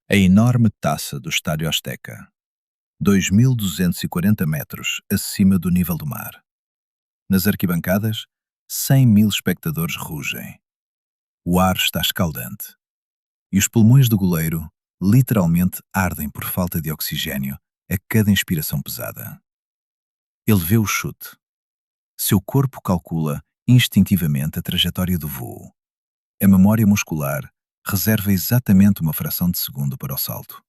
A enorme taça do Estádio Azteca, 2.240 metros acima do nível do mar. Nas arquibancadas, 100.000 espectadores rugem. O ar está escaldante. E os pulmões do goleiro literalmente ardem por falta de oxigênio a cada inspiração pesada. Ele vê o chute. Seu corpo calcula instintivamente a trajetória do voo. A memória muscular reserva exatamente uma fração de segundo para o salto.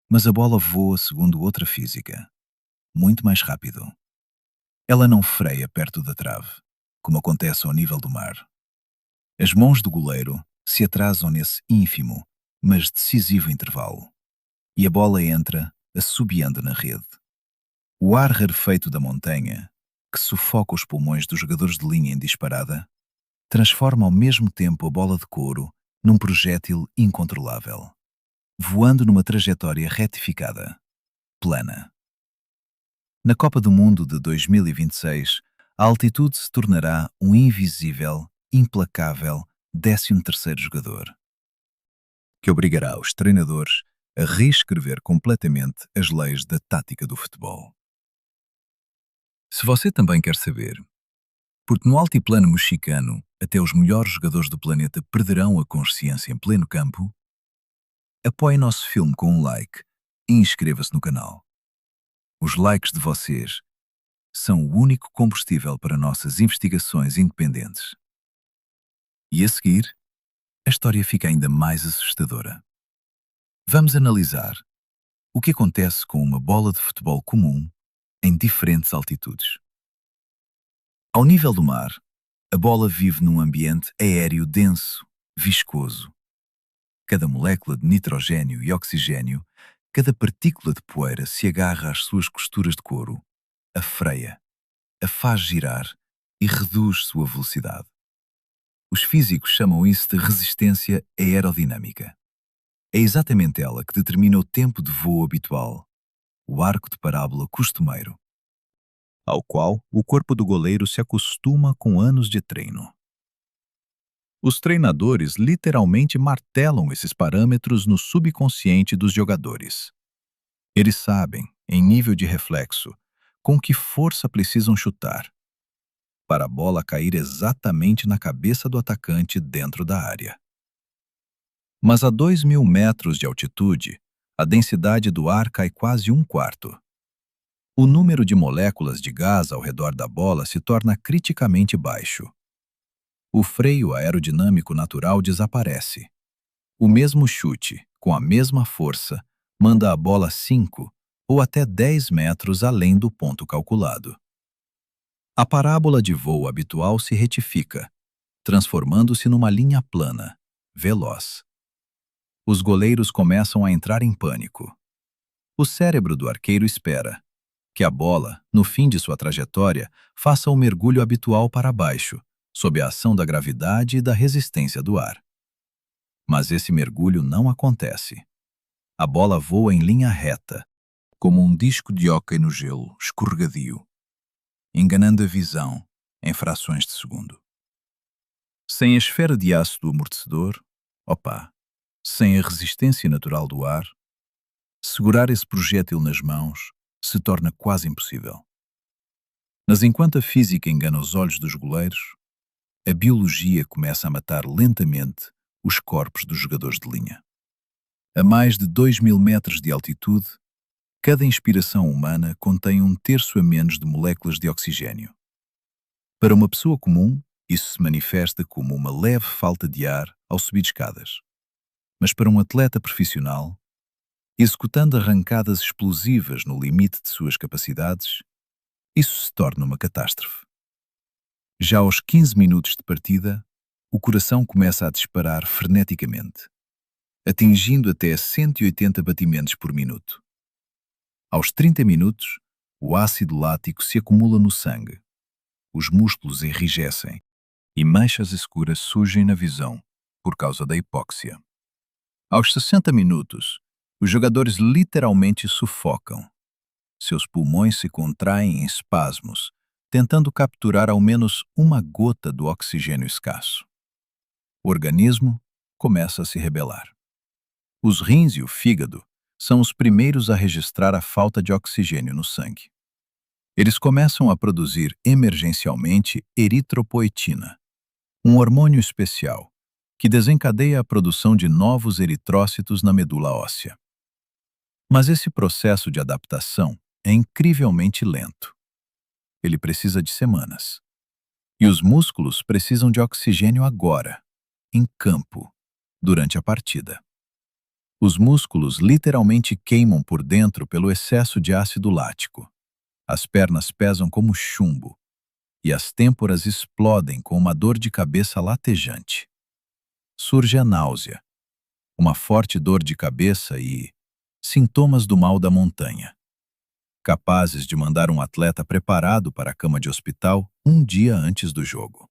Mas a bola voa segundo outra física, muito mais rápido. Ela não freia perto da trave, como acontece ao nível do mar. As mãos do goleiro se atrasam nesse ínfimo, mas decisivo intervalo. E a bola entra assobiando na rede. O ar rarefeito da montanha, que sufoca os pulmões dos jogadores de linha em disparada, transforma ao mesmo tempo a bola de couro num projétil incontrolável, voando numa trajetória retificada, plana. Na Copa do Mundo de 2026, a altitude se tornará um invisível, implacável 13º jogador, que obrigará os treinadores a reescrever completamente as leis da tática do futebol. Se você também quer saber, porque no altiplano mexicano até os melhores jogadores do planeta perderão a consciência em pleno campo, apoie nosso filme com um like e inscreva-se no canal. Os likes de vocês são o único combustível para nossas investigações independentes. E a seguir, a história fica ainda mais assustadora. Vamos analisar o que acontece com uma bola de futebol comum em diferentes altitudes. Ao nível do mar, a bola vive num ambiente aéreo denso, viscoso. Cada molécula de nitrogênio e oxigênio, cada partícula de poeira se agarra às suas costuras de couro, a freia, a faz girar e reduz sua velocidade. Os físicos chamam isso de resistência aerodinâmica. É exatamente ela que determina o tempo de voo habitual, o arco de parábola costumeiro, ao qual o corpo do goleiro se acostuma com anos de treino. Os treinadores literalmente martelam esses parâmetros no subconsciente dos jogadores. Eles sabem, em nível de reflexo, com que força precisam chutar, para a bola cair exatamente na cabeça do atacante dentro da área. Mas a 2.000 metros de altitude, a densidade do ar cai quase 1/4. O número de moléculas de gás ao redor da bola se torna criticamente baixo. O freio aerodinâmico natural desaparece. O mesmo chute, com a mesma força, manda a bola 5 ou até 10 metros além do ponto calculado. A parábola de voo habitual se retifica, transformando-se numa linha plana, veloz. Os goleiros começam a entrar em pânico. O cérebro do arqueiro espera que a bola, no fim de sua trajetória, faça o mergulho habitual para baixo, sob a ação da gravidade e da resistência do ar. Mas esse mergulho não acontece. A bola voa em linha reta, como um disco de hóquei no gelo, escorregadio, enganando a visão em frações de segundo. Sem a esfera de aço do amortecedor, sem a resistência natural do ar, segurar esse projétil nas mãos se torna quase impossível. Mas enquanto a física engana os olhos dos goleiros, a biologia começa a matar lentamente os corpos dos jogadores de linha. A mais de 2.000 metros de altitude, cada inspiração humana contém 1/3 a menos de moléculas de oxigênio. Para uma pessoa comum, isso se manifesta como uma leve falta de ar ao subir escadas. Mas para um atleta profissional, executando arrancadas explosivas no limite de suas capacidades, isso se torna uma catástrofe. Já aos 15 minutos de partida, o coração começa a disparar freneticamente, atingindo até 180 batimentos por minuto. Aos 30 minutos, o ácido lático se acumula no sangue, os músculos enrijecem e manchas escuras surgem na visão por causa da hipóxia. Aos 60 minutos, os jogadores literalmente sufocam. Seus pulmões se contraem em espasmos, tentando capturar ao menos uma gota do oxigênio escasso. O organismo começa a se rebelar. Os rins e o fígado são os primeiros a registrar a falta de oxigênio no sangue. Eles começam a produzir emergencialmente eritropoetina, um hormônio especial que desencadeia a produção de novos eritrócitos na medula óssea. Mas esse processo de adaptação é incrivelmente lento. Ele precisa de semanas. E os músculos precisam de oxigênio agora, em campo, durante a partida. Os músculos literalmente queimam por dentro pelo excesso de ácido lático. As pernas pesam como chumbo e as têmporas explodem com uma dor de cabeça latejante. Surge a náusea, uma forte dor de cabeça e sintomas do mal da montanha, capazes de mandar um atleta preparado para a cama de hospital um dia antes do jogo.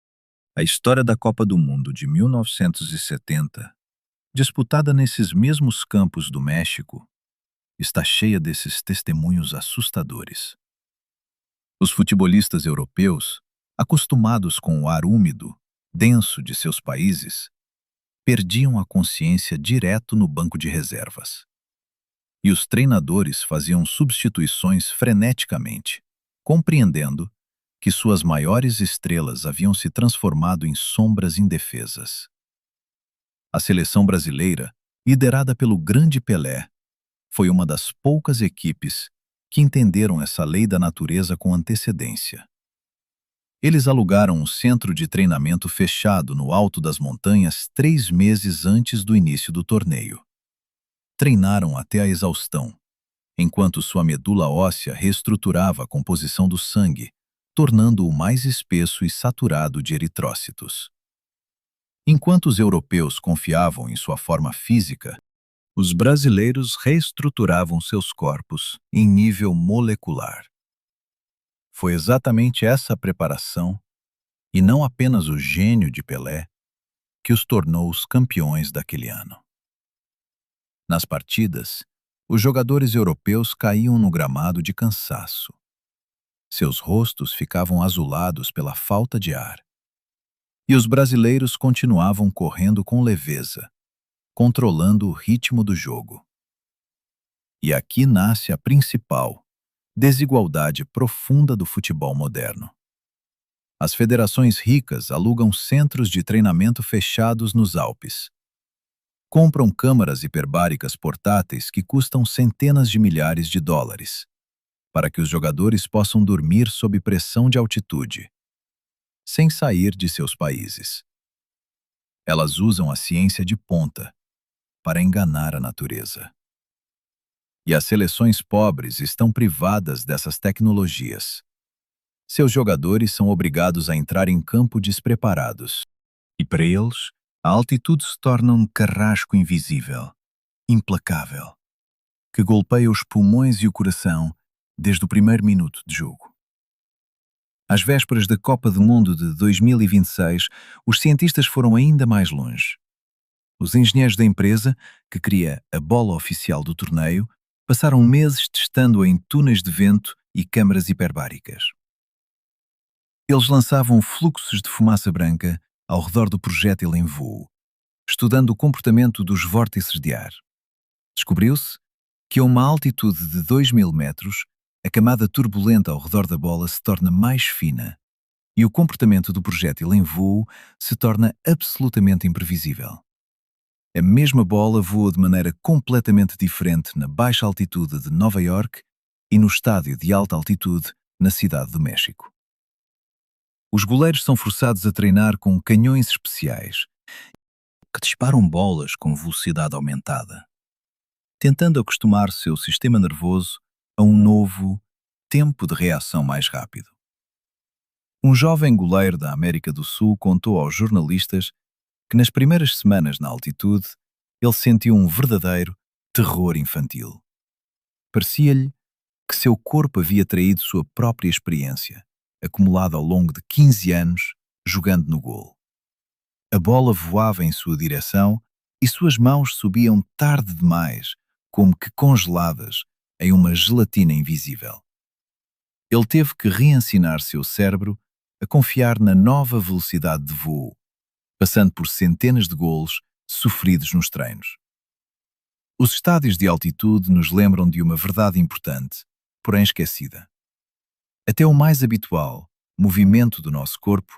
A história da Copa do Mundo de 1970, disputada nesses mesmos campos do México, está cheia desses testemunhos assustadores. Os futebolistas europeus, acostumados com o ar úmido, denso de seus países, perdiam a consciência direto no banco de reservas. E os treinadores faziam substituições freneticamente, compreendendo que suas maiores estrelas haviam se transformado em sombras indefesas. A seleção brasileira, liderada pelo grande Pelé, foi uma das poucas equipes que entenderam essa lei da natureza com antecedência. Eles alugaram um centro de treinamento fechado no alto das montanhas 3 meses antes do início do torneio. Treinaram até a exaustão, enquanto sua medula óssea reestruturava a composição do sangue, tornando-o mais espesso e saturado de eritrócitos. Enquanto os europeus confiavam em sua forma física, os brasileiros reestruturavam seus corpos em nível molecular. Foi exatamente essa preparação, e não apenas o gênio de Pelé, que os tornou os campeões daquele ano. Nas partidas, os jogadores europeus caíam no gramado de cansaço. Seus rostos ficavam azulados pela falta de ar. E os brasileiros continuavam correndo com leveza, controlando o ritmo do jogo. E aqui nasce a principal desigualdade profunda do futebol moderno. As federações ricas alugam centros de treinamento fechados nos Alpes. Compram câmaras hiperbáricas portáteis que custam centenas de milhares de dólares, para que os jogadores possam dormir sob pressão de altitude, sem sair de seus países. Elas usam a ciência de ponta para enganar a natureza. E as seleções pobres estão privadas dessas tecnologias. Seus jogadores são obrigados a entrar em campo despreparados. E para eles, a altitude se torna um carrasco invisível, implacável, que golpeia os pulmões e o coração desde o primeiro minuto de jogo. Às vésperas da Copa do Mundo de 2026, os cientistas foram ainda mais longe. Os engenheiros da empresa, que cria a bola oficial do torneio, passaram meses testando-a em túneis de vento e câmaras hiperbáricas. Eles lançavam fluxos de fumaça branca ao redor do projétil em voo, estudando o comportamento dos vórtices de ar. Descobriu-se que a uma altitude de 2.000 metros, a camada turbulenta ao redor da bola se torna mais fina e o comportamento do projétil em voo se torna absolutamente imprevisível. A mesma bola voa de maneira completamente diferente na baixa altitude de Nova York e no estádio de alta altitude na cidade do México. Os goleiros são forçados a treinar com canhões especiais que disparam bolas com velocidade aumentada, tentando acostumar seu sistema nervoso a um novo tempo de reação mais rápido. Um jovem goleiro da América do Sul contou aos jornalistas que nas primeiras semanas na altitude ele sentiu um verdadeiro terror infantil. Parecia-lhe que seu corpo havia traído sua própria experiência, acumulada ao longo de 15 anos jogando no golo. A bola voava em sua direção e suas mãos subiam tarde demais, como que congeladas em uma gelatina invisível. Ele teve que reensinar seu cérebro a confiar na nova velocidade de voo, passando por centenas de golos sofridos nos treinos. Os estádios de altitude nos lembram de uma verdade importante, porém esquecida. Até o mais habitual movimento do nosso corpo,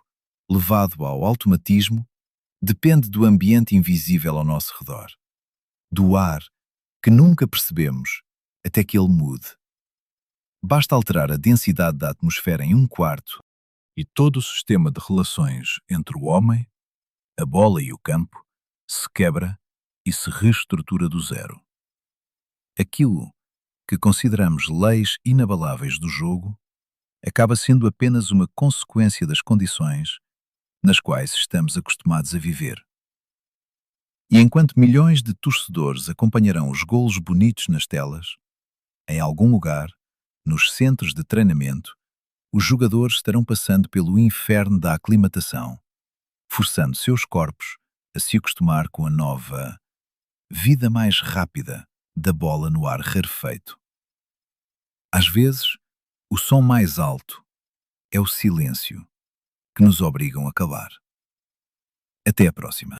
levado ao automatismo, depende do ambiente invisível ao nosso redor, do ar que nunca percebemos até que ele mude. Basta alterar a densidade da atmosfera em um quarto e todo o sistema de relações entre o homem, a bola e o campo se quebra e se reestrutura do zero. Aquilo que consideramos leis inabaláveis do jogo acaba sendo apenas uma consequência das condições nas quais estamos acostumados a viver. E enquanto milhões de torcedores acompanharão os golos bonitos nas telas, em algum lugar, nos centros de treinamento, os jogadores estarão passando pelo inferno da aclimatação, forçando seus corpos a se acostumar com a nova vida mais rápida da bola no ar rarefeito. Às vezes, o som mais alto é o silêncio que nos obrigam a calar. Até a próxima.